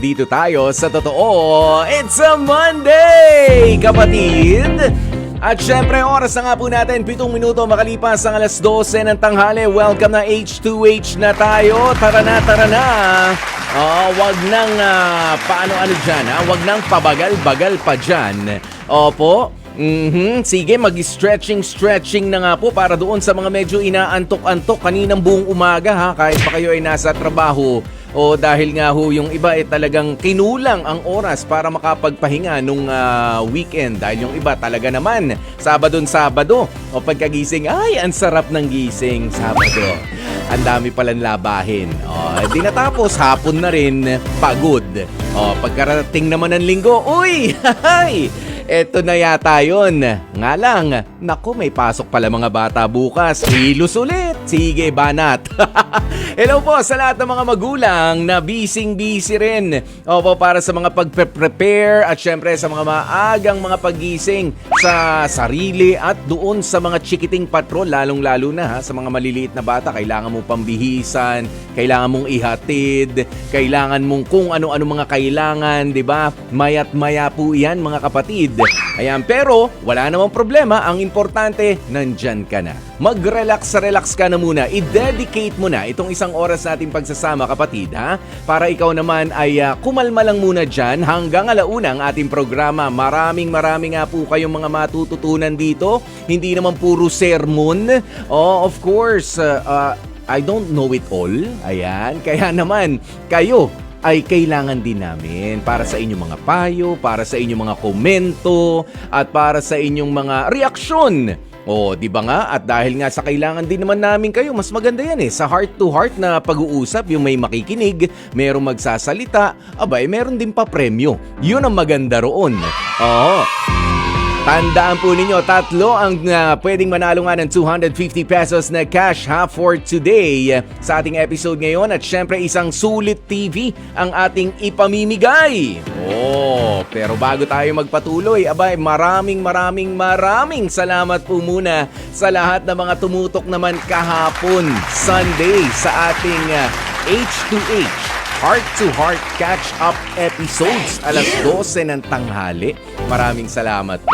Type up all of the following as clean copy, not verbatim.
nandito tayo sa totoo. It's a Monday, kapatid! At syempre, oras na nga po natin, 7 minuto makalipas ang alas 12 ng tanghali. Welcome na H2H na tayo. Tara na, tara na. Wag nang paano-ano dyan, ha? Wag nang pabagal-bagal pa dyan. Opo. Sige, mag-stretching na nga po para doon sa mga medyo inaantok-antok kaninang buong umaga, ha? Kahit pa kayo ay nasa trabaho. O dahil nga ho yung iba ay talagang kinulang ang oras para makapagpahinga nung weekend. Dahil yung iba talaga naman, Sabado o pagkagising, ay ang sarap ng gising Sabado. Ang dami palang labahin. Di natapos, hapon na rin, pagod. Pagkarating naman ng linggo, uy, hay! Eto na yata yun. Nga lang, naku, may pasok pala mga bata bukas. Kilos ulit. Sige, banat. Hello po sa lahat ng mga magulang na busy rin. Opo, para sa mga pag-prepare at syempre sa mga maagang mga paggising sa sarili at doon sa mga chikiting patrol, lalong-lalo na ha, sa mga maliliit na bata. Kailangan mong pambihisan, kailangan mong ihatid, kailangan mong kung ano-ano mga kailangan, di ba? Maya't maya po yan mga kapatid. Ayan, pero wala namang problema. Ang importante, nandyan ka na. Mag-relax ka na muna. I-dedicate mo na itong isang oras nating pagsasama, kapatid, ha? Para ikaw naman ay kumalma lang muna dyan hanggang alauna ang ating programa. Maraming nga po kayong mga matututunan dito. Hindi naman puro sermon. Of course, I don't know it all. Ayan, kaya naman kayo ay kailangan din namin para sa inyong mga payo, para sa inyong mga komento, at para sa inyong mga reaksyon. Di ba nga? At dahil nga sa kailangan din naman namin kayo, mas maganda yan sa heart-to-heart na pag-uusap, yung may makikinig, merong magsasalita, meron din pa premyo. Yun ang maganda roon. Tandaan po ninyo, 3 ang pwedeng manalo nga ng 250 pesos na cash for today sa ating episode ngayon. At syempre, isang sulit TV ang ating ipamimigay. Pero bago tayo magpatuloy, maraming salamat po muna sa lahat ng mga tumutok naman kahapon, Sunday, sa ating H2H Heart-to-Heart Catch-Up episodes, alas 12 ng tanghali. Maraming salamat po.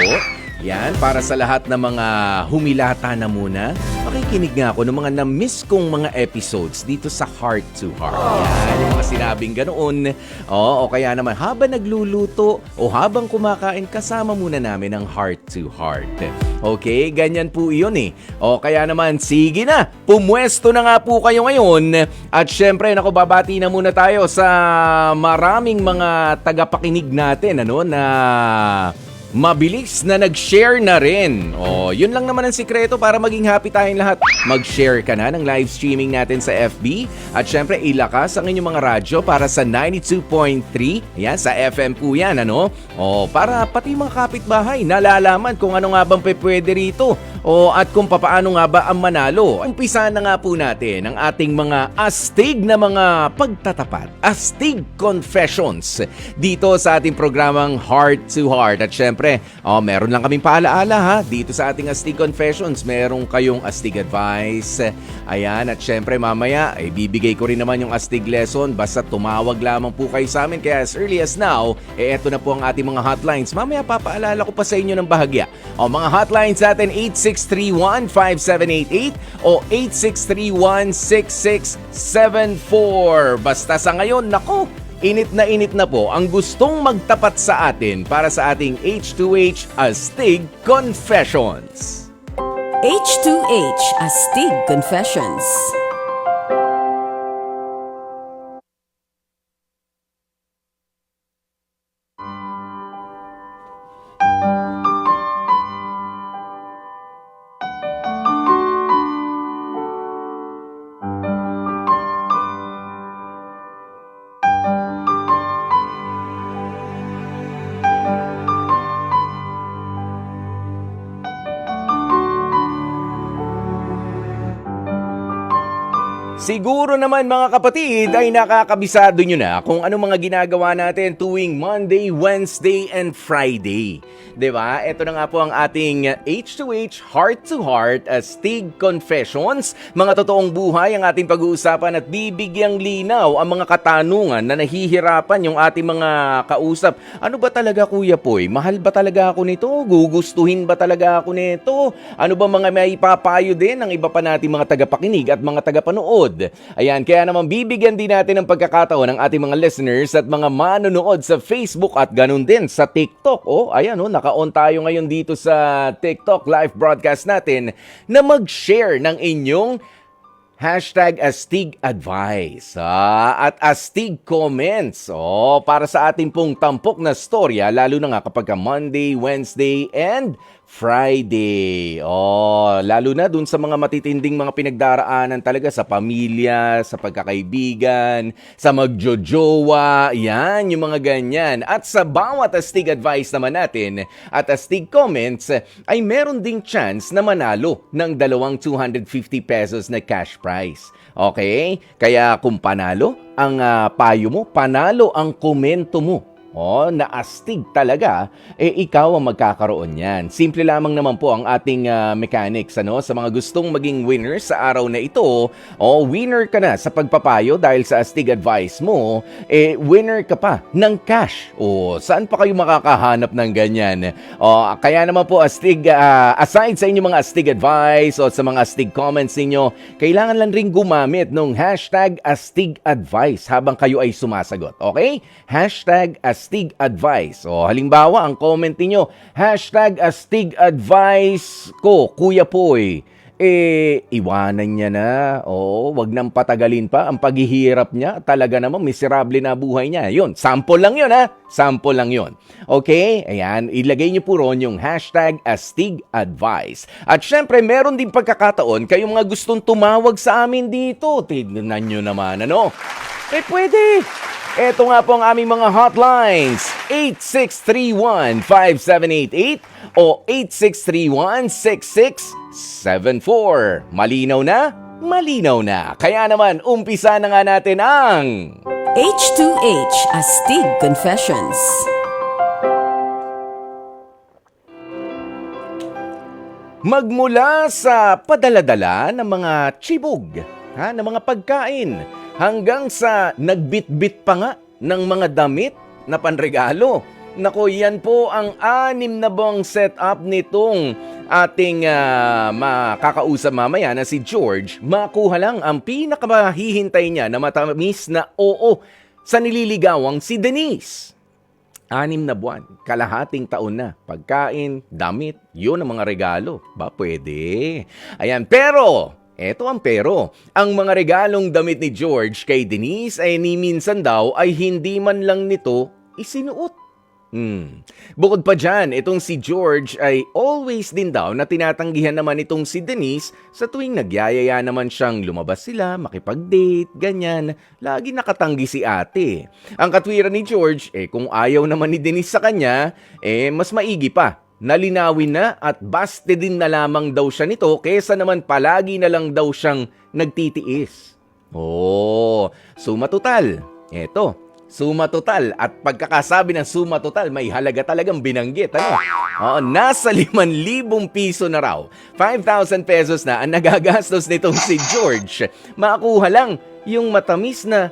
Yan, para sa lahat ng mga humilata na muna, makikinig nga ako ng mga na-miss kong mga episodes dito sa Heart to Heart. Yan, yung mga sinabing ganoon. O kaya naman, habang nagluluto o habang kumakain, kasama muna namin ang Heart to Heart. Okay, ganyan po iyon O kaya naman, sige na, pumwesto na nga po kayo ngayon. At syempre, babati na muna tayo sa maraming mga tagapakinig natin, na mabilis na nag-share na rin. Yun lang naman ang sikreto para maging happy tayong lahat. Mag-share ka na ng live streaming natin sa FB. At syempre, ilakas ang inyong mga radyo para sa 92.3. Yan, sa FM po yan, para pati mga kapitbahay nalalaman kung ano nga bang pwede rito. At kung papaano nga ba ang manalo. Umpisa na nga po natin ang ating mga astig na mga pagtatapat. Astig Confessions. Dito sa ating programang Heart to Heart. At syempre, meron lang kaming paalaala dito sa ating Astig Confessions. Meron kayong astig advice. Ayan, at syempre mamaya, bibigay ko rin naman yung astig lesson. Basta tumawag lamang po kayo sa amin. Kaya as early as now, eto na po ang ating mga hotlines. Mamaya papaalala ko pa sa inyo ng bahagya. Mga hotlines natin, 8631-5788 o 8631-6674. Basta sa ngayon, naku, init na po ang gustong magtapat sa atin para sa ating H2H Astig Confessions. H2H Astig Confessions. Siguro naman mga kapatid ay nakakabisado nyo na kung ano mga ginagawa natin tuwing Monday, Wednesday, and Friday. 'Di ba? Ito na nga po ang ating H2H Heart to Heart Astig Confessions. Mga totoong buhay ang ating pag-uusapan at bibigyang linaw ang mga katanungan na nahihirapan yung ating mga kausap. Ano ba talaga Kuya Poy? Mahal ba talaga ako nito? Gugustuhin ba talaga ako nito? Ano ba mga may ipapayo din ng iba pa nating mga tagapakinig at mga tagapanood? Ayan, kaya naman bibigyan din natin ng pagkakataon ng ating mga listeners at mga manonood sa Facebook at ganun din sa TikTok. Ayan, naka-on tayo ngayon dito sa TikTok live broadcast natin na mag-share ng inyong #AstigAdvice at Astig Comments para sa ating pong tampok na storya, lalo na nga kapag Monday, Wednesday, and Friday. Lalo na dun sa mga matitinding mga pinagdaraanan talaga sa pamilya, sa pagkakaibigan, sa magjojowa, yan, yung mga ganyan. At sa bawat Astig Advice naman natin at Astig Comments, ay meron ding chance na manalo ng 250 pesos na cash prize. Okay? Kaya kung panalo ang payo mo, panalo ang komento mo, na astig talaga, ikaw ang magkakaroon yan. Simple lamang naman po ang ating mechanics, sa mga gustong maging winner sa araw na ito, winner ka na sa pagpapayo dahil sa Astig Advice mo, winner ka pa ng cash. Saan pa kayo makakahanap ng ganyan? Kaya naman po, Astig, aside sa inyong mga Astig Advice o sa mga Astig Comments ninyo, kailangan lang rin gumamit ng #AstigAdvice habang kayo ay sumasagot. Okay? #Astig Advice. Halimbawa, ang comment niyo, #AstigAdvice ko, Kuya Poy. Iwanan niya na. Wag nang patagalin pa ang paghihirap niya. Talaga namang miserable na buhay niya. Yun, sample lang yun, Sample lang yun. Okay? Ayan, ilagay niyo po ron yung #AstigAdvice. At syempre, meron din pagkakataon kayong mga gustong tumawag sa amin dito. Tignan nyo naman, pwede. Ito nga po ang aming mga hotlines, 8631-5788 o 8631-6674. Malinaw na? Malinaw na. Kaya naman, umpisa na nga natin ang H2H Astig Confessions. magmula sa padaladala ng mga chibog, ng mga pagkain, hanggang sa nagbitbit pa nga ng mga damit na panregalo. Nako, yan po ang 6 na buwang setup nitong ating makakausap mamaya na si George. Makuha lang ang pinakamahihintay niya na matamis na oo sa nililigawang si Denise. 6 na buwan, kalahating taon na. Pagkain, damit, yun ang mga regalo. Pwede. Ayan, pero eto ang pero. Ang mga regalong damit ni George kay Denise ay ni minsan daw ay hindi man lang nito isinuot. Bukod pa dyan, itong si George ay always din daw na tinatanggihan naman itong si Denise sa tuwing nagyayaya naman siyang lumabas sila, makipag-date, ganyan. Lagi nakatanggi si ate. Ang katwiran ni George, kung ayaw naman ni Denise sa kanya, mas maigi pa. Nalinawin na at baste din na lamang daw siya nito kesa naman palagi na lang daw siyang nagtitiis. Suma total. Eto, suma total. At pagkakasabi ng suma total, may halaga talagang binanggit. Nasa 5,000 piso na raw. 5,000 pesos na ang nagagastos nitong si George. Makuha lang yung matamis na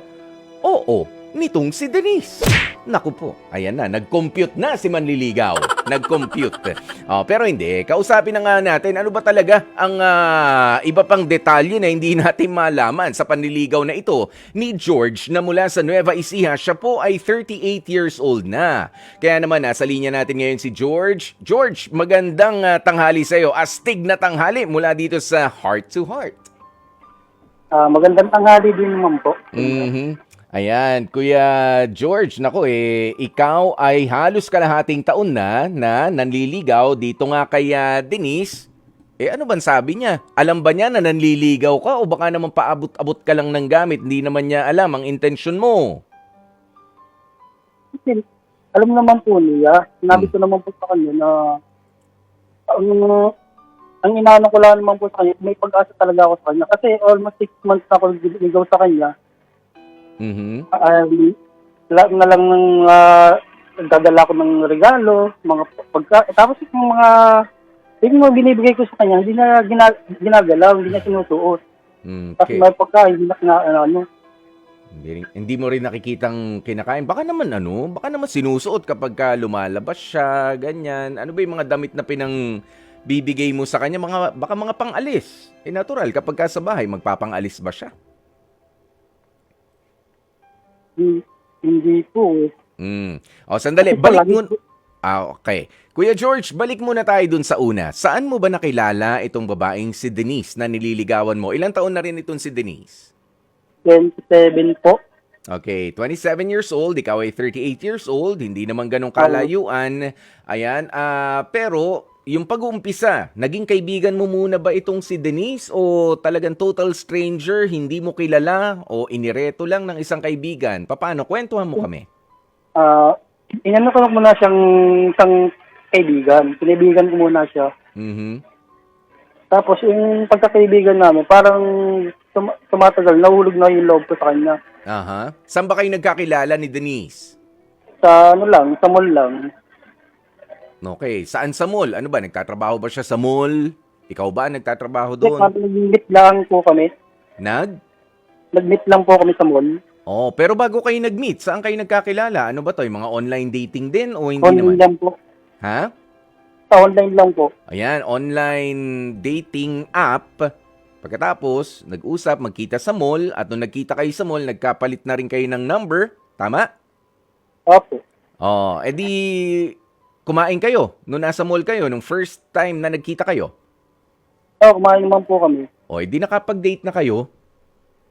oo nitong si Denise. Naku po, ayan na, nag-compute na si Manliligaw. Nag-compute. Pero hindi, kausapin na nga natin, ano ba talaga ang iba pang detalye na hindi natin malaman sa panliligaw na ito ni George na mula sa Nueva Ecija. Siya po ay 38 years old na. Kaya naman, nasa linya natin ngayon si George. George, magandang tanghali sa'yo. Astig na tanghali mula dito sa Heart to Heart. Magandang tanghali din naman po. Ayan, Kuya George, nako ikaw ay halos kalahating taon na nanliligaw dito nga kay Denise. Ano bang sabi niya? Alam ba niya na nanliligaw ka o baka naman paabot-abot ka lang ng gamit, hindi naman niya alam ang intensyon mo? Kasi, alam naman po niya, sinabi ko naman po sa kanya na ang inaano ko lang naman po sa kanya, may pag-asa talaga ako sa kanya. Kasi almost 6 months na ako niligaw sa kanya. Mhm. Lahat na lang ng dadala ko ng regalo, mga tapos yung mga binibigay ko sa kanya, hindi na ginagalaw, hindi na sinusuot. Tapos Okay. may pagkain, hindi na ano. Hindi mo rin nakikitang kinakain. Baka naman sinusuot kapag ka lumalabas siya, ganyan. Ano ba yung mga damit na bibigay mo sa kanya? Baka mga pang-alis. Natural, kapag ka sa bahay, magpapang-alis ba siya? Hindi po. Sandali, Kasi balik palagi mo. po- Okay. Kuya George, balik muna tayo dun sa una. Saan mo ba nakilala itong babaeng si Denise na nililigawan mo? Ilang taon na rin itong si Denise? 27 po. Okay, 27 years old, ikaw ay 38 years old, hindi naman ganong kalayuan. Ayan, pero yung pag-uumpisa, naging kaibigan mo muna ba itong si Denise o talagang total stranger, hindi mo kilala o inireto lang ng isang kaibigan? Paano? Kwentuhan mo kami. Inano ko muna siyang isang kaibigan. Pinaibigan ko muna siya. Mhm. Tapos yung pagkakaibigan namin, parang tumatagal, nahulog na yung loob ko sa kanya. Aha. Saan ba kayo nagkakilala ni Denise? Sa sa mall lang. Okay, saan sa mall? Ano ba, nagtatrabaho ba siya sa mall? Ikaw ba nagtatrabaho doon? Nag-meet lang po kami. Nag-meet lang po kami sa mall. Oh, pero bago kayo nag-meet, saan kayo nagkakilala? Ano ba 'to, yung mga online dating din o hindi Online naman? lang po. Ha? Sa online lang po. Ayan, online dating app. Pagkatapos, nag-usap, magkita sa mall, at nung nagkita kayo sa mall, nagkapalit na rin kayo ng number. Tama? Opo. Oh, edi kumain kayo nung nasa mall kayo, nung first time na nagkita kayo. Kumain naman po kami. O, edi nakapag-date na kayo.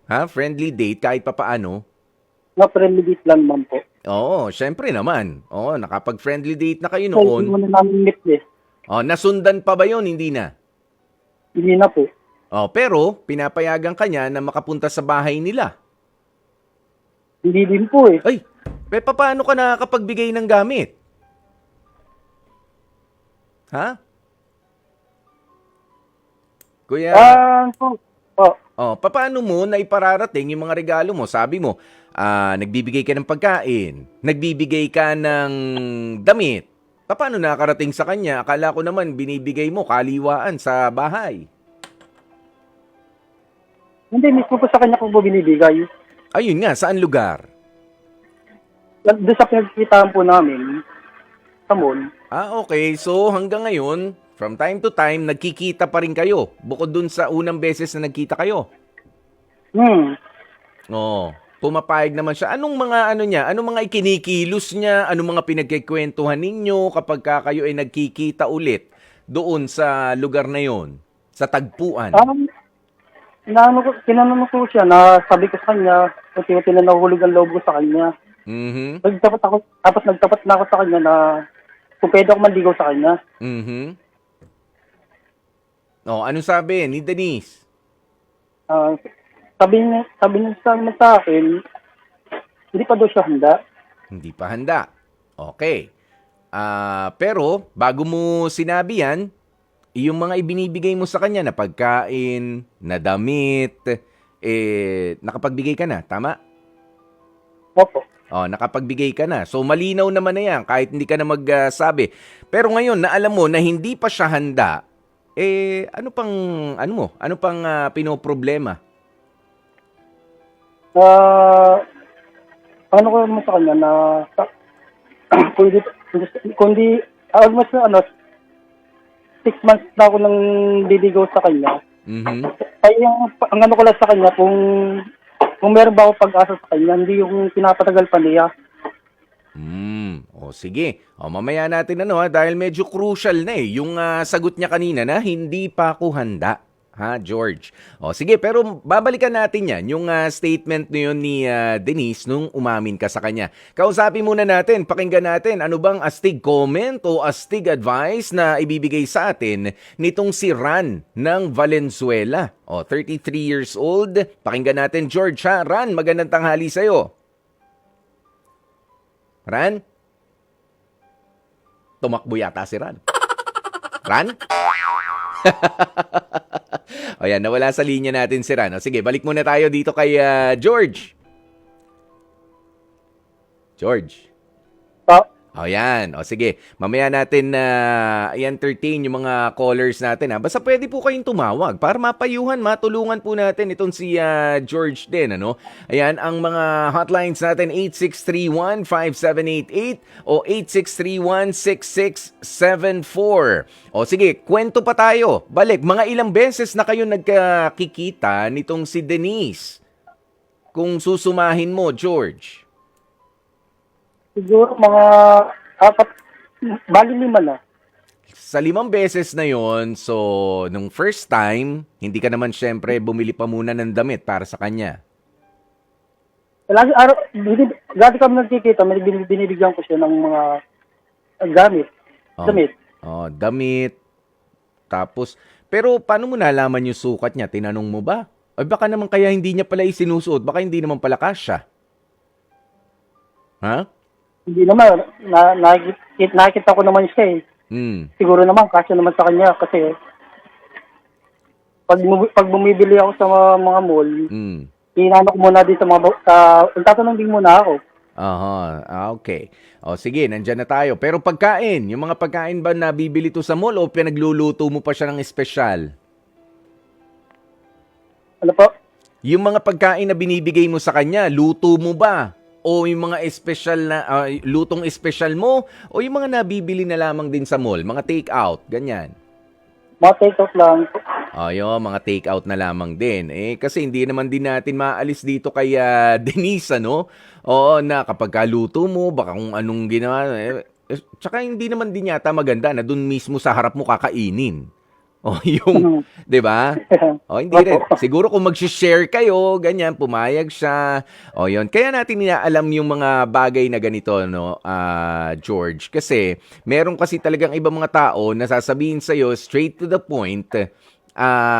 Ha? Friendly date kahit papaano. Na-friendly date lang naman po. Oo, syempre naman. Oo, nakapag-friendly date na kayo Kasi hindi noon. mo na namin meet eh. Oh, nasundan pa ba yon? Hindi na. Hindi na po. Oh, pero pinapayagan ka niya na makapunta sa bahay nila. Hindi din po eh. Ay, paano ka nakakapagbigay ng gamit? Ha? Kuya, paano mo na ipararating yung mga regalo mo? Sabi mo, nagbibigay ka ng pagkain, nagbibigay ka ng damit. Paano nakakarating sa kanya? Akala ko naman binibigay mo kaliwaan sa bahay. Hindi, mismo po sa kanya ko po binibigay. Ayun nga, saan lugar? Doon sa pinagkitaan po namin, sa mall. Okay. So, hanggang ngayon, from time to time, nagkikita pa rin kayo. Bukod dun sa unang beses na nagkita kayo. Oo. Pumapayag naman siya. Anong mga ikinikilos niya? Anong mga pinagkikwentuhan ninyo kapag kayo ay nagkikita ulit doon sa lugar na yon, sa tagpuan? Tinanong ko siya na sabi ko sa kanya, unti-unti na nahuhulog ang loob ko sa kanya. Mhm. Nagtapat na ako sa kanya na kung pwede ako manligaw sa kanya. Mhm. Anong sabi ni Denise? Sabi niya sa akin, hindi pa daw siya handa. Hindi pa handa. Okay. Pero, bago mo sinabi yan, yung mga ibinibigay mo sa kanya na pagkain, na damit, nakapagbigay ka na, tama? Opo. Nakapagbigay ka na. So, malinaw naman na yan, kahit hindi ka na magsabi. Pero ngayon, na alam mo na hindi pa siya handa, ano pang pinoproblema? Ano ko naman sa kanya na kundi almost 6 months na ako nang diligaw sa kanya. Mhm. Ay, ang ano ko lang sa kanya, kung meron ba ako pag-asa sa kanya, hindi yung pinapatagal pa niya. Sige. Mamaya natin dahil medyo crucial na yung sagot niya kanina na hindi pa ako handa. Ha, George? Sige, pero babalikan natin yan, yung statement na yun ni Denise nung umamin ka sa kanya. Kausapin muna natin, pakinggan natin, ano bang astig comment o astig advice na ibibigay sa atin nitong si Ran ng Valenzuela. 33 years old. Pakinggan natin, George, ha? Ran, magandang tanghali sa'yo. Ran? Tumakbo yata si Ran. Ran? O yan, nawala sa linya natin si Ran. O, sige, balik muna tayo dito kay George. George. Pa, O yan. O sige, mamaya natin na i-entertain yung mga callers natin. Ha? Basta pwede po kayong tumawag para mapayuhan, matulungan po natin itong si George din. Ano? Ayan, ang mga hotlines natin 8631-5788 o 8631-6674. O sige, kwento pa tayo. Balik, mga ilang beses na kayo nagkakikita nitong si Denise? Kung susumahin mo, George. siguro mga 4, bali 5 na. Sa 5 beses na yon, so, nung first time, hindi ka naman syempre bumili pa muna ng damit para sa kanya. Lagi araw, dati kami nagkikita, may binibigyan ko siya ng mga gamit. Oh. Damit. Oh, damit. Tapos, pero paano mo nalaman yung sukat niya? Tinanong mo ba? Ay baka naman kaya hindi niya pala isinusuot, baka hindi naman pala kasya. Ha? Hindi naman, nakikita ko naman siya eh. Siguro naman, kasya naman sa kanya kasi pag bumibili ako sa mga mall, tinanong ko muna din sa mga, tatanong din muna ako. Aha, okay. O sige, nandyan na tayo. Pero pagkain, yung mga pagkain ba na bibili to sa mall o pinagluluto mo pa siya ng espesyal? Ano po? Yung mga pagkain na binibigay mo sa kanya, luto mo ba? O yung mga espesyal na, lutong espesyal mo? O yung mga nabibili na lamang din sa mall? Mga take-out, ganyan? Mga take-out lang. Ayun, mga take-out na lamang din. Kasi hindi naman din natin maalis dito kay Denise, ano? Oo, na kapag kaluto mo, baka kung anong ginawa. Tsaka hindi naman din yata maganda na dun mismo sa harap mo kakainin. O yung, 'di ba? O hindi rin. Siguro kung mag-share kayo, ganyan, pumayag siya. O yun. Kaya natin inaalam yung mga bagay na ganito, no, George. Kasi meron kasi talagang ibang mga tao na sasabihin sa'yo straight to the point,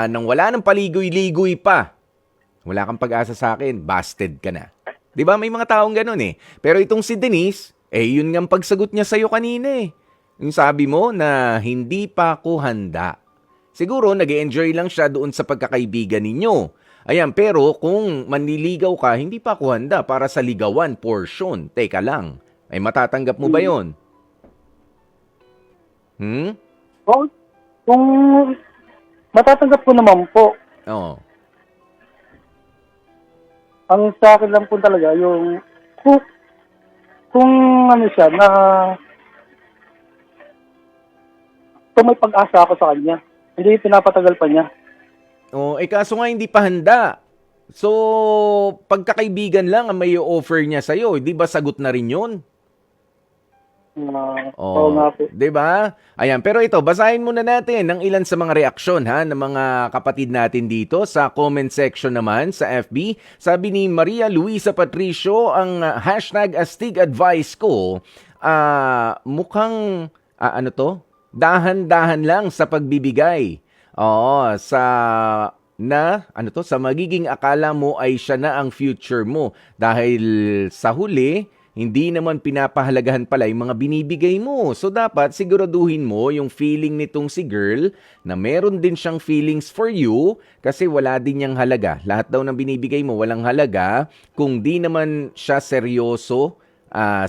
nang wala ng paligoy-ligoy pa. Wala kang pag-asa sa akin, busted ka na. 'Di ba? May mga taong ganun eh. Pero itong si Denise, yun nga ang pagsagot niya sa'yo kanina eh. Yung sabi mo na hindi pa ako handa. Siguro, nag-enjoy lang siya doon sa pagkakaibigan ninyo. Ayan, pero kung manliligaw ka, hindi pa ako handa para sa ligawan portion. Teka lang, ay matatanggap mo ba yon? Kung matatanggap ko naman po, Oo. ang sa akin lang po talaga, yung kung ano siya, na kung may pag-asa ako sa kanya, hindi pinapatagal pa niya. Kaso nga hindi pa handa. So, pagkakaibigan lang ang may offer niya sa'yo. Di ba sagot na rin yun? Oo nga po. Di ba? Ayan, pero ito, basahin muna natin ng ilan sa mga reaksyon ng mga kapatid natin dito sa comment section naman sa FB. Sabi ni Maria Luisa Patricio, ang hashtag astig advice ko, mukhang, ano to? Dahan-dahan lang sa pagbibigay. Oo, sa magiging akala mo ay siya na ang future mo. Dahil sa huli, hindi naman pinapahalagahan pala yung mga binibigay mo. So dapat siguraduhin mo yung feeling nitong si girl na meron din siyang feelings for you kasi wala din niyang halaga. Lahat daw ng binibigay mo walang halaga kung di naman siya seryoso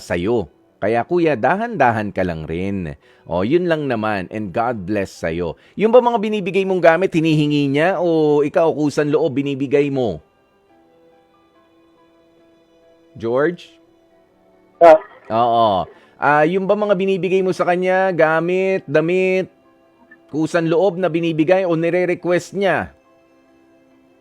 sa'yo. Kaya kuya, dahan-dahan ka lang rin. Yun lang naman. And God bless sa'yo. Yung ba mga binibigay mong gamit, hinihingi niya o ikaw kusan loob binibigay mo? George? Oo. Yung ba mga binibigay mo sa kanya, gamit, damit, kusan loob na binibigay o nire-request niya?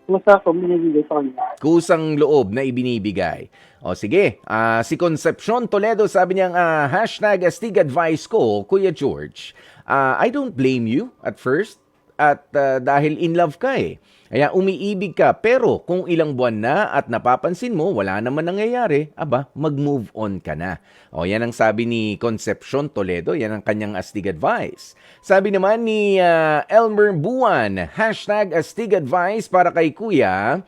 Kumusta ako binibigay sa kanya? Kusang loob na ibinibigay. Sige, si Concepcion Toledo sabi niyang hashtag astig advice ko, Kuya George. I don't blame you at first at dahil in love ka eh. Kaya umiibig ka, pero kung ilang buwan na at napapansin mo, wala naman nangyayari, aba, mag-move on ka na. O, yan ang sabi ni Concepcion Toledo, yan ang kanyang astig advice. Sabi naman ni Elmer Buwan, #astig advice para kay Kuya.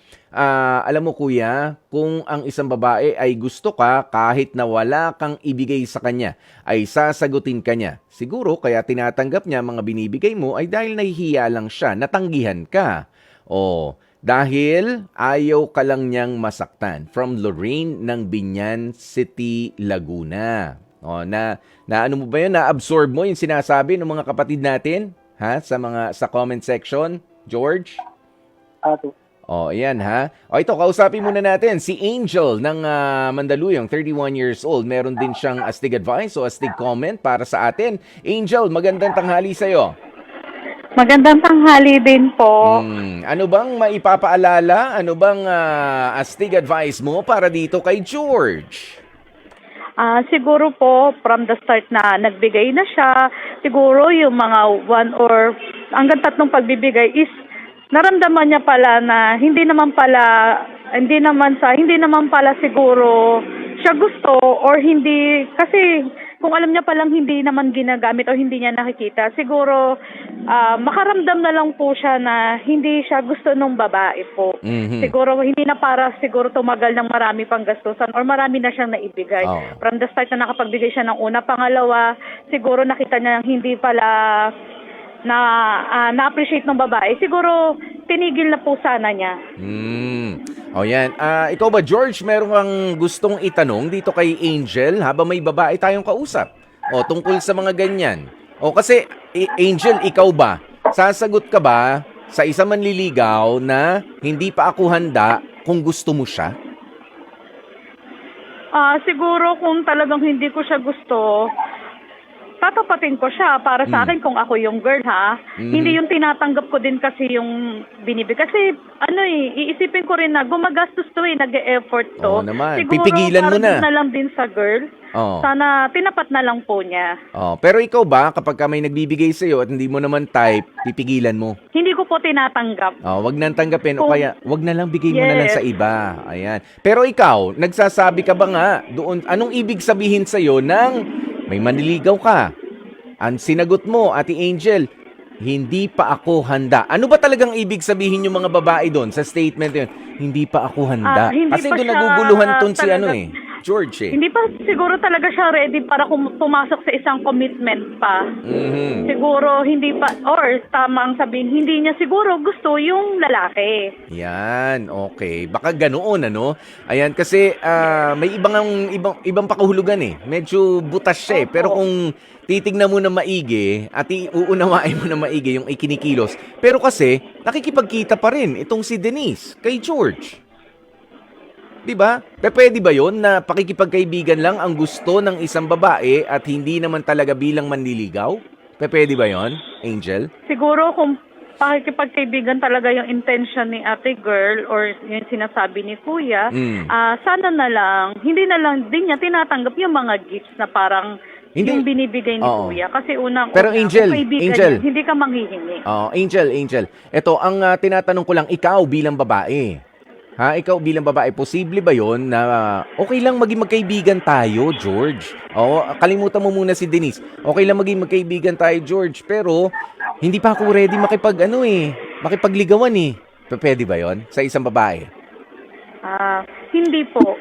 Alam mo Kuya, kung ang isang babae ay gusto ka kahit na wala kang ibigay sa kanya, ay sasagutin ka niya. Siguro kaya tinatanggap niya mga binibigay mo ay dahil nahihiya lang siya, natanggihan ka. O, dahil ayaw ka lang niyang masaktan. From Lorraine ng Binyan City, Laguna. O, na ano mo ba yun? Na-absorb mo yung sinasabi ng mga kapatid natin? Ha? Sa comment section, George? O, ayan ha. O, ito, kausapin muna natin si Angel ng Mandaluyong, 31 years old. Meron din siyang astig advice o astig comment para sa atin. Angel, magandang tanghali sa'yo. Magandang tanghali din po. Ano bang maipapaalala? Ano bang astig advice mo para dito kay George? Siguro po, from the start na nagbigay na siya, siguro yung mga 1 or hanggang 3 pagbibigay is naramdaman niya pala na hindi naman pala siguro siya gusto or hindi, kasi kung alam niya palang hindi naman ginagamit o hindi niya nakikita, siguro makaramdam na lang po siya na hindi siya gusto nung babae po. Siguro hindi na para siguro tumagal ng marami pang gastusan or marami na siyang naibigay. From the start na nakapagbigay siya ng una. Pangalawa, siguro nakita niya hindi pala na-appreciate ng babae. Siguro tinigil na po sana niya. O yan. Ikaw ba, George, meron kang gustong itanong dito kay Angel habang may babae tayong kausap? O, tungkol sa mga ganyan. O, kasi, Angel, ikaw ba? Sasagot ka ba sa isang manliligaw na hindi pa ako handa kung gusto mo siya? Siguro kung talagang hindi ko siya gusto, tatapatin ko siya para sa akin kung ako yung girl, ha. Hindi yung tinatanggap ko din kasi yung binibig. Kasi iisipin ko rin na gumagastos to, nag-e-effort to. Oo naman. Siguro, Pipigilan mo na. na lang din sa girl. Sana tinapat na lang po niya. Pero ikaw ba, kapag ka may nagbibigay sa'yo at hindi mo naman type, pipigilan mo? Hindi ko po tinatanggap. Wag nang tanggapin o kaya wag na lang bigay mo na lang sa iba. Ayan. Pero ikaw, nagsasabi ka ba nga doon, anong ibig sabihin sa'yo ng may manliligaw ka? Ang sinagot mo, Ate Angel, hindi pa ako handa. Ano ba talagang ibig sabihin yung mga babae doon sa statement yun? Hindi pa ako handa. Kasi pa doon siya naguguluhan ton si talaga, George Hindi pa siguro talaga siya ready para pumasok sa isang commitment pa. Siguro hindi pa, or tamang sabihin, hindi niya siguro gusto yung lalaki. Yan, okay. Baka ganoon, ano? Ayan, kasi may ibang pakahulugan eh. Medyo butas siya eh. Pero kung titignan mo na maigi at uunawain mo na maigi yung ikinikilos. Pero kasi, nakikipagkita pa rin itong si Denise kay George. Diba? Pwede ba yun na pakikipagkaibigan lang ang gusto ng isang babae at hindi naman talaga bilang manliligaw? Pwede ba yun, Angel? Siguro kung pakikipagkaibigan talaga yung intention ni ate girl or yung sinasabi ni kuya, sana na lang, hindi na lang din niya tinatanggap yung mga gifts na parang yung binibigay ni kuya. Kasi Pero Angel, niya, hindi ka manghihingi. Angel. Ito, ang tinatanong ko lang, ikaw bilang babae. Ha, ikaw bilang babae, posible ba yon na okay lang maging magkaibigan tayo, George? Kalimutan mo muna si Denise. Okay lang maging magkaibigan tayo, George, pero hindi pa ako ready makipagligawan eh. Pwede ba yon sa isang babae? Hindi po.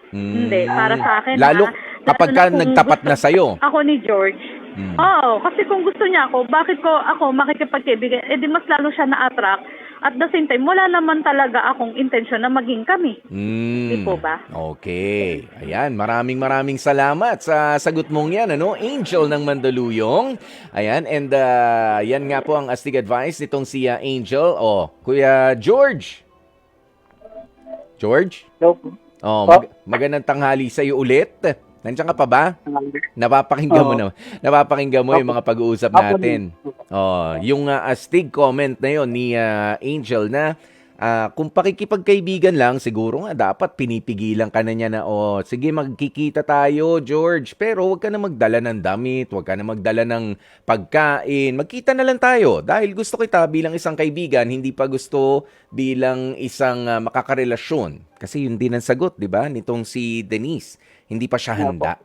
Hindi, para sa akin. Lalo kapag ka nagtapat na sa'yo. Ako ni George. Kasi kung gusto niya ako, bakit ko ako makikipagkaibigan? Di mas lalo siya na-attract. At the same time, wala naman talaga akong intensyon na maging kami. Di po ba? Okay. Ayan, maraming salamat sa sagot mong yan, ano? Angel ng Mandaluyong. Ayan, and yan nga po ang astig advice nitong si Angel. Kuya George. George? Hello. Magandang tanghali sa iyo ulit. Nandiyan ka pa ba? Napapakinggan mo na. Napapakinggan mo yung mga pag-uusap natin. Yung astig comment na yon ni Angel na Kung pakikipagkaibigan lang, siguro nga dapat pinipigilan ka na niya na, sige magkikita tayo, George, pero huwag ka na magdala ng damit, huwag ka na magdala ng pagkain, magkita na lang tayo dahil gusto kita bilang isang kaibigan, hindi pa gusto bilang isang makakarelasyon. Kasi yun din ang sagot, di ba, nitong si Denise, hindi pa siya handa.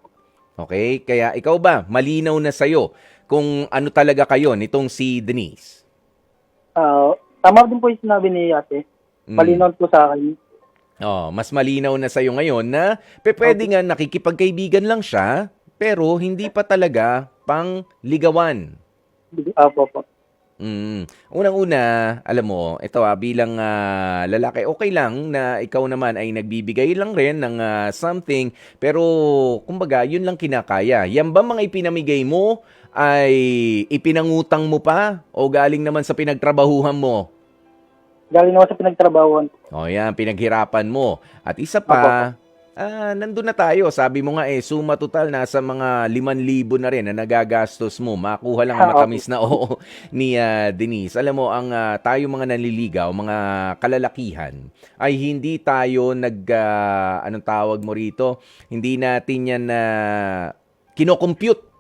Okay? Kaya ikaw ba, malinaw na sa'yo kung ano talaga kayo nitong si Denise? Tama din po yung sinabi ni ate. Malinaw po sa akin. Mas malinaw na sa'yo ngayon na pwede nga nakikipagkaibigan lang siya, pero hindi pa talaga pang ligawan. Opo. Unang-una, alam mo, ito bilang lalaki, okay lang na ikaw naman ay nagbibigay lang rin ng something, pero kumbaga, yun lang kinakaya. Yan ba mga ipinamigay mo ay ipinangutang mo pa o galing naman sa pinagtrabahuhan mo? Galing naman sa pinagtrabahuan. Yan, pinaghirapan mo. At isa pa, nandun na tayo. Sabi mo nga suma total nasa mga 5,000 na rin na nagagastos mo. Makuha lang ang matamis na oo ni Denise. Alam mo, ang tayo mga nanliligaw, mga kalalakihan, ay hindi tayo anong tawag mo rito? Hindi natin yan kinocompute.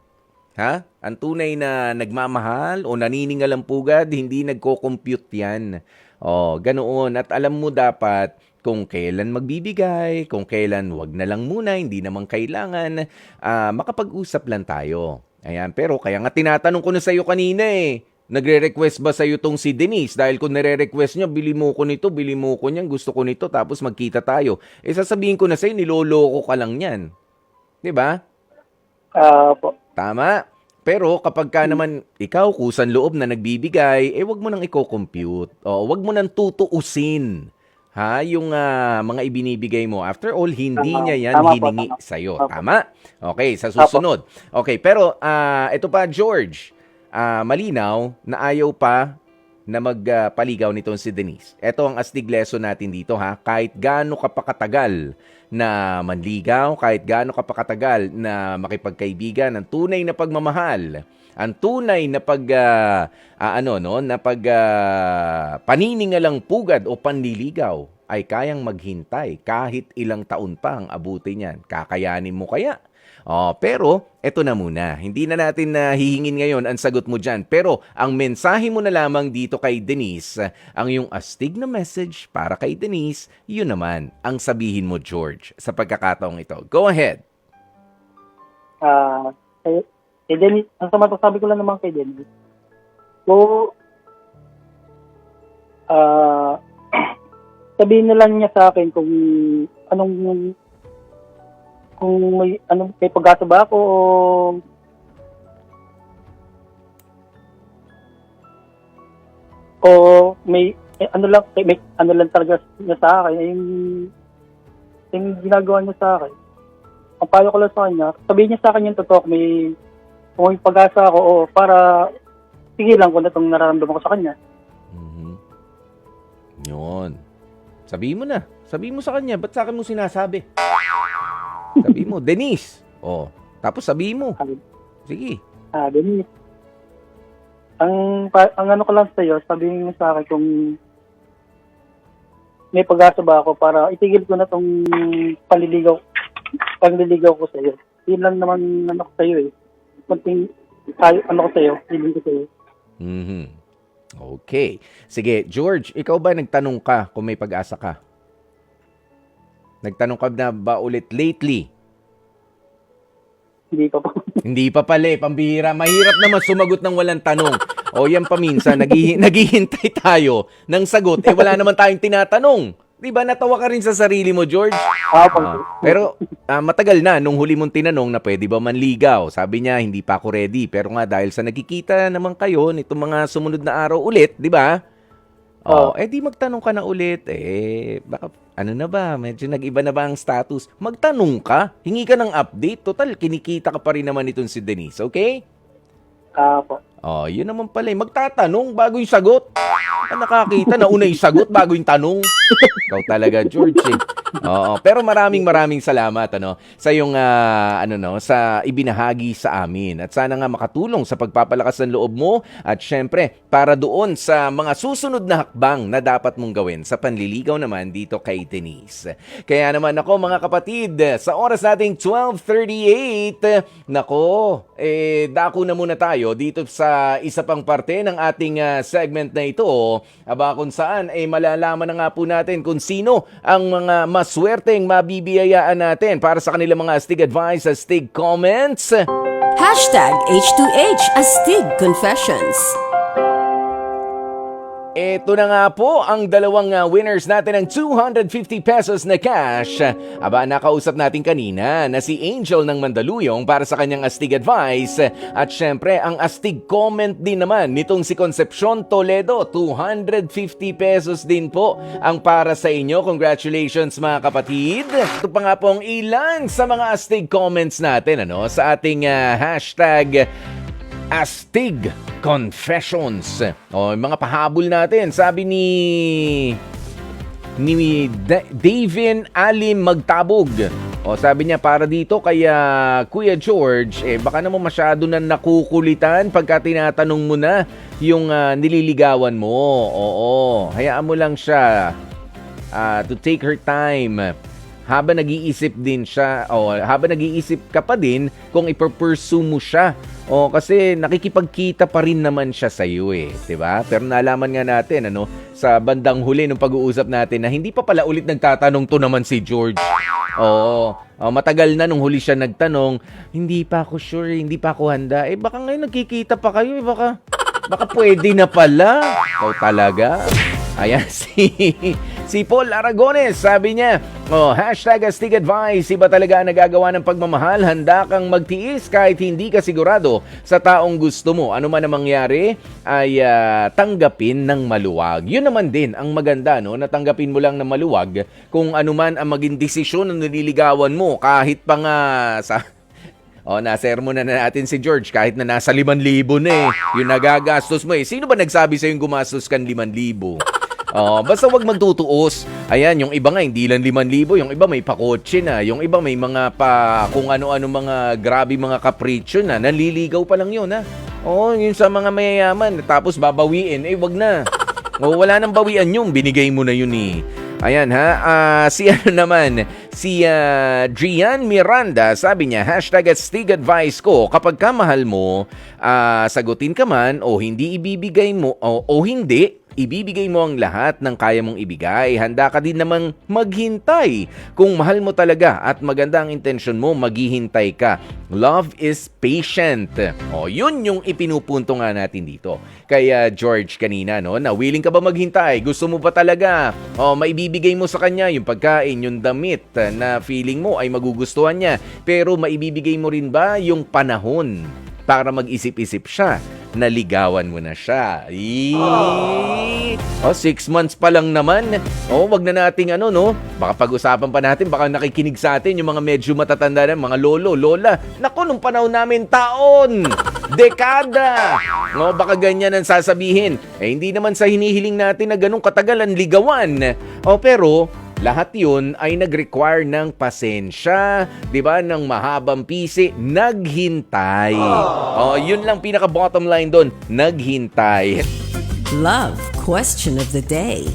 Ha? Ang tunay na nagmamahal o naniningal ang pugad, hindi nagko-compute yan. Ganoon. At alam mo dapat kung kailan magbibigay, kung kailan wag na lang muna, hindi naman kailangan, makapag-usap lang tayo. Ayan, pero kaya nga tinatanong ko na sa'yo kanina nagre-request ba sa'yo tong si Denise? Dahil kung nire-request niya, bili mo ko nito, bili mo ko niyan, gusto ko nito, tapos magkita tayo. Sasabihin ko na sa'yo, niloloko ka lang yan. Diba? Po. Tama. Pero kapag ka naman ikaw kusan loob na nagbibigay, wag mo nang i-compute. Wag mo nang tutuusin. Yung mga ibinibigay mo. After all, hindi niya yan hiningi sa'yo. Tama? Okay, sa susunod. Okay, pero ito pa, George. Malinaw na ayaw pa na magpaligaw nitong si Denise. Ito ang astig lesson natin dito, kahit gaano ka pa katagal na manligaw, kahit gaano ka pa katagal na makipagkaibigan, ang tunay na pagmamahal, ang tunay na paniningalang pugad o panliligaw ay kayang maghintay kahit ilang taon pa ang abutin niyan. Kakayanin mo kaya? Pero eto na muna. Hindi na natin hihingin ngayon ang sagot mo dyan. Pero ang mensahe mo na lamang dito kay Denise, ang yung astig na message para kay Denise, yun naman ang sabihin mo, George, sa pagkakataong ito. Go ahead. Kay Denise, ang sabi ko lang naman kay Denise. So, sabihin na lang niya sa akin kung may pag-asa ba ako o may ano lang talaga niya sa akin yung ginagawa niya sa akin. Ang payo ko lang sa kanya, sabihin niya sa akin yung totoo, kung may pag-asa ako o para sigilan ko na itong nararamdaman ko sa kanya. Yun. Sabihin mo na. Sabihin mo sa kanya, ba't sa akin mo sinasabi? Sabihin mo, Denise. Tapos sabihin mo. Sige. Denise. Ang ano ko lang sa'yo, sabihin mo sa akin kung may pag-asa ba ako para itigil ko na itong panliligaw ko sa'yo. Yun lang naman ano ko sa'yo Kunting ano ko sa'yo, feeling ko sa'yo. Okay. Sige, George, ikaw ba nagtanong ka kung may pag-asa ka? Nagtanong ka na ba ulit lately? Hindi pa po. Hindi pa pala pambihira. Mahirap naman sumagot ng walang tanong. Yan paminsan, naghihintay tayo ng sagot. Wala naman tayong tinatanong. Diba, natawa ka rin sa sarili mo, George? Pero matagal na nung huli mong tinanong na pwede ba manligaw. Sabi niya, hindi pa ako ready. Pero nga dahil sa nagkikita naman kayo nitong mga sumunod na araw ulit, di ba? Di magtanong ka na ulit. Baka ano na ba? Medyo nag-iba na ba ang status? Magtanong ka. Hingi ka ng update. Total, kinikita ka pa rin naman itong si Denise. Okay? Po. Oh, yun naman pala. Magtatanong bago yung sagot. Nakakita, nauna yung sagot bago yung tanong. Ikaw talaga, George. Oo, pero maraming salamat sa yung sa ibinahagi sa amin. At sana nga makatulong sa pagpapalakas ng loob mo at syempre para doon sa mga susunod na hakbang na dapat mong gawin sa panliligaw naman dito kay Denise. Kaya naman ako mga kapatid, sa oras nating 12:38, dako na muna tayo dito sa isa pang parte ng ating segment na ito. Aba kung saan malalaman na nga po natin kung sino ang mga maswerteng mabibiyayaan natin para sa kanilang mga astig advice, astig comments. Hashtag H2H Astig Confessions. Ito na nga po ang dalawang winners natin ng 250 pesos na cash. Aba, nakausap natin kanina na si Angel ng Mandaluyong para sa kanyang astig advice. At syempre, ang astig comment din naman nitong si Concepcion Toledo. 250 pesos din po ang para sa inyo. Congratulations mga kapatid. Ito pa nga po ang ilan sa mga astig comments natin sa ating hashtag Astig Confessions. Mga pahabol natin. Sabi ni Davin Alim Magtabog. Sabi niya para dito kaya Kuya George, baka naman masyado na nakukulitan pagka tinatanong mo na yung nililigawan mo. Hayaan mo lang siya to take her time. Habang nag-iisip din siya, habang nag-iisip ka pa din kung ipupursue mo siya. Kasi nakikipagkita pa rin naman siya sa iyo diba? Pero nalaman nga natin sa bandang huli ng pag-uusap natin na hindi pa pala ulit nagtatanong to naman si George. Matagal na nung huli siya nagtanong, hindi pa ako sure, hindi pa ako handa. Baka ngayon nagkikita pa kayo, baka pwede na pala. Talaga. Ayan, si Paul Aragones, sabi niya, hashtag astig advice, iba talaga ang nagagawa ng pagmamahal, handa kang magtiis kahit hindi ka sigurado sa taong gusto mo. Ano man ang mangyari, ay tanggapin ng maluwag. Yun naman din ang maganda, natanggapin mo lang ng maluwag kung ano man ang maging desisyon ng nililigawan mo, kahit pa nga sa... nasermon na natin si George kahit na nasa 5,000 na yung nagagastos mo Sino ba nagsabi sa'yo yung gumastos kan 5,000? Basta wag magtutuos. Ayan, yung iba nga hindi lang 5,000, yung iba may pakotse na, yung iba may mga kung ano-ano mga grabe mga kapritsyo na, naliligaw pa lang yun yun sa mga mayayaman, tapos babawiin, wag na. Wala nang bawian yung binigay mo na yun Ayan si Drian Miranda, sabi niya, hashtag astig advice ko, kapag ka mahal mo, sagutin ka man o hindi ibibigay mo o hindi, ibibigay mo ang lahat ng kaya mong ibigay. Handa ka din namang maghintay. Kung mahal mo talaga at maganda ang intensyon mo, maghihintay ka. Love is patient. Yun yung ipinupunto nga natin dito. Kaya George kanina, na willing ka ba maghintay? Gusto mo ba talaga? Maibibigay mo sa kanya yung pagkain, yung damit na feeling mo ay magugustuhan niya. Pero maibibigay mo rin ba yung panahon para mag-isip-isip siya? Naligawan mo na siya. 6 months pa lang naman. Wag na nating baka pag-usapan pa natin, baka nakikinig sa atin yung mga medyo matatanda na, mga lolo, lola. Naku, nung panahon namin, taon, dekada. Baka ganyan ang sasabihin. Hindi naman sa hinihiling natin na ganun katagal ang ligawan. Pero lahat yun ay nag-require ng pasensya, di ba? Ng mahabang pisi, naghintay. Yun lang pinaka-bottom line doon, naghintay. Love question of the day.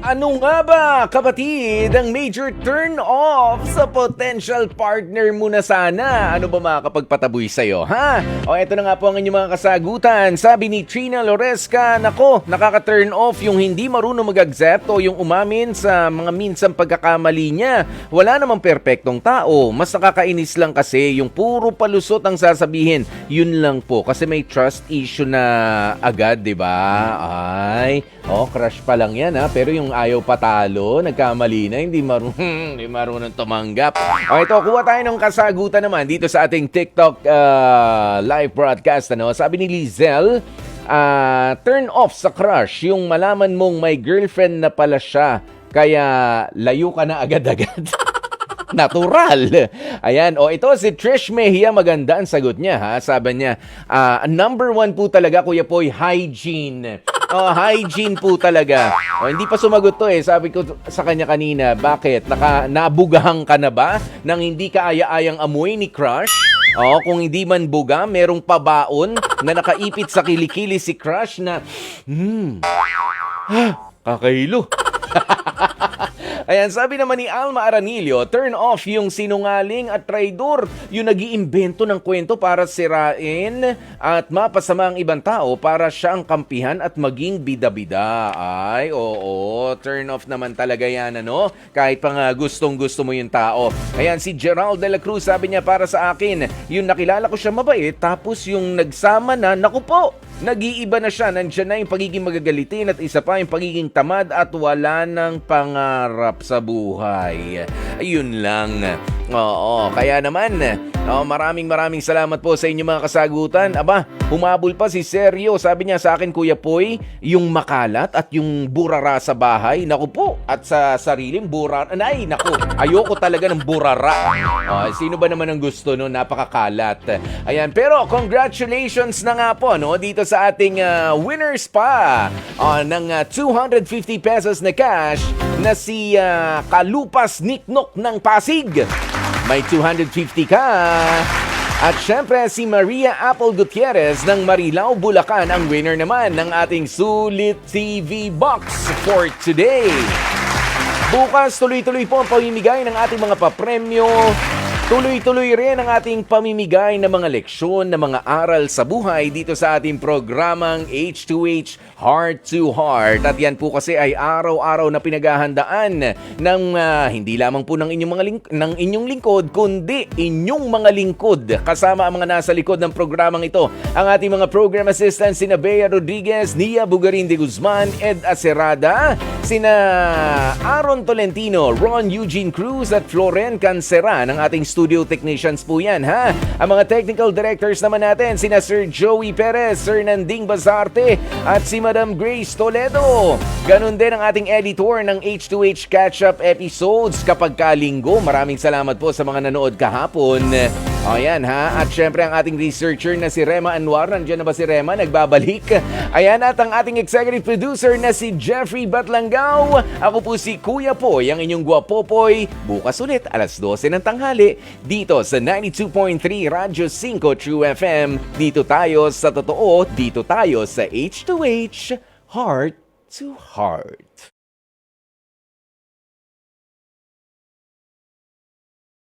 Ano nga ba, kapatid, ang major turn-off sa potential partner mo na sana? Ano ba makakapagpataboy sa'yo, ha? Eto na nga po ang inyong mga kasagutan. Sabi ni Trina Loresca, nako, nakaka-turn off yung hindi marunong mag-accept o yung umamin sa mga minsang pagkakamali niya. Wala namang perpektong tao. Mas nakakainis lang kasi yung puro palusot ang sasabihin. Yun lang po, kasi may trust issue na agad, di ba? Crush pa lang yan, ha? Pero yung ayaw patalo, nagkamali na, hindi marunong tumanggap. Ito, kuha tayo ng kasagutan naman dito sa ating TikTok live broadcast. Sabi ni Lizelle, turn off sa crush yung malaman mong may girlfriend na pala siya, kaya layo ka na agad-agad. Natural. Ayan, ito si Trish Mejia, maganda ang sagot niya ha. Sabi niya, number 1 po talaga, Kuya Poy, hygiene. Hygiene po talaga. Hindi pa sumagot to eh. Sabi ko sa kanya kanina, bakit? Nabugahan ka na ba nang hindi ka aya-ayang amoy ni crush? Kung hindi man buga, merong pabaon na nakaipit sa kilikili si crush na, kakahilo. Ayan, sabi naman ni Alma Aranilio, turn off yung sinungaling at traidor, yung nag-iimbento ng kwento para sirain at mapasama ang ibang tao para siya ang kampihan at maging bida-bida. Ay, oo, turn off naman talaga yan, ano? Kahit pa nga gustong-gusto mo yung tao. Ayan, si Gerald de la Cruz, sabi niya, para sa akin, yung nakilala ko siya mabait, tapos yung nagsama na, naku po, nag-iiba na siya. Nandiyan na yung pagiging magagalitin at isa pa yung pagiging tamad at wala ng pangarap sa buhay. Ayun lang. Oo, kaya naman, maraming salamat po sa inyong mga kasagutan. Aba, humabol pa si Sergio. Sabi niya sa akin, Kuya Poy, yung makalat at yung burara sa bahay. Naku po, at sa sariling burara. Ay, naku, ayoko talaga ng burara. Sino ba naman ang gusto no? Napakakalat. Ayan, pero congratulations na nga po no, dito sa ating winners pa ng 250 pesos na cash na si Kalupas Niknok ng Pasig. May 250 ka. At syempre si Maria Apple Gutierrez ng Marilao, Bulacan ang winner naman ng ating Sulit TV Box for today. Bukas tuloy-tuloy po ang pamimigay ng ating mga papremyo. Tuloy-tuloy rin ang ating pamimigay ng mga leksyon, ng mga aral sa buhay dito sa ating programang H2H Heart to Heart. At yan po kasi ay araw-araw na pinaghahandaan ng hindi lamang po ng inyong lingkod, kundi inyong mga lingkod. Kasama ang mga nasa likod ng programang ito. Ang ating mga program assistants, sina Bea Rodriguez, Nia Bugarin de Guzman, Ed Acerada, sina Aaron Tolentino, Ron Eugene Cruz at Floren Cancera ng ating studio technicians po yan, ha? Ang mga technical directors naman natin, sina Sir Joey Perez, Sir Nanding Bazarte, at si Madam Grace Toledo. Ganon din ang ating editor ng H2H Catch-Up episodes kapag kalinggo. Maraming salamat po sa mga nanood kahapon. Ayan ha, at syempre ang ating researcher na si Rema Anwar. Nandiyan na ba si Rema? Nagbabalik. Ayan, at ang ating executive producer na si Jeffrey Batlanggaw. Ako po si Kuya Poy, ang inyong Guwapopoy. Bukas ulit alas 12 ng tanghali dito sa 92.3 Radyo 5 True FM. Dito tayo sa totoo, dito tayo sa H2H Heart to Heart.